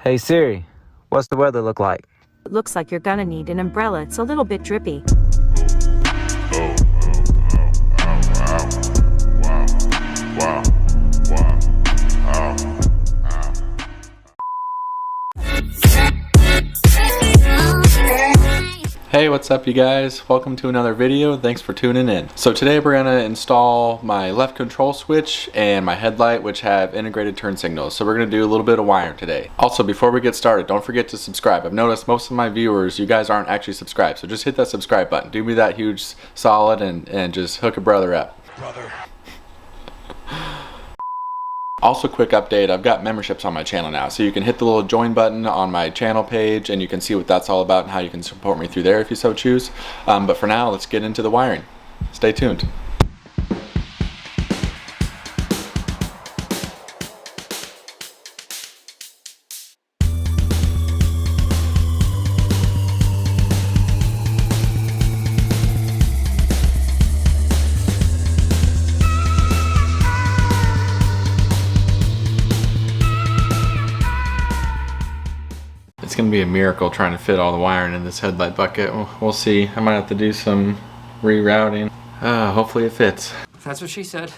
Hey Siri, what's the weather look like? It looks like you're gonna need an umbrella. It's a little bit drippy. Hey, what's up you guys? Welcome to another video. Thanks for tuning in. So today we're gonna install my left control switch and my headlight, which have integrated turn signals. So we're gonna do a little bit of wiring today. Also, before we get started, don't forget to subscribe. I've noticed most of my viewers, you guys aren't actually subscribed. So just hit that subscribe button. Do me that huge solid and just hook a brother up. Also, quick update, I've got memberships on my channel now, so you can hit the little join button on my channel page and you can see what that's all about and how you can support me through there if you so choose. But for now, let's get into the wiring. Stay tuned. It's gonna be a miracle trying to fit all the wiring in this headlight bucket. We'll see. I might have to do some rerouting. Hopefully it fits. That's what she said.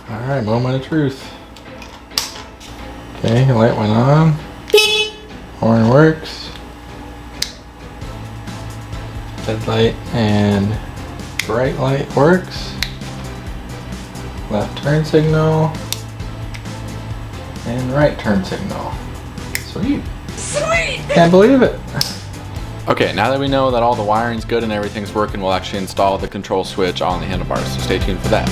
Alright, moment of truth. Okay, light went on. Horn works. Headlight and bright light works. Left turn signal. And right turn signal. Sweet. Sweet! Can't believe it. Okay, now that we know that all the wiring's good and everything's working, we'll actually install the control switch on the handlebars, so stay tuned for that.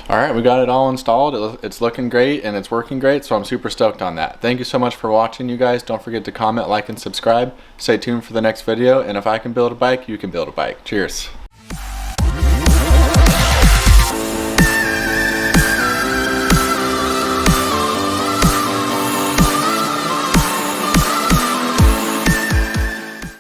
Alright, we got it all installed. It's looking great and it's working great, so I'm super stoked on that. Thank you so much for watching, you guys. Don't forget to comment, like, and subscribe. Stay tuned for the next video, and if I can build a bike, you can build a bike. Cheers.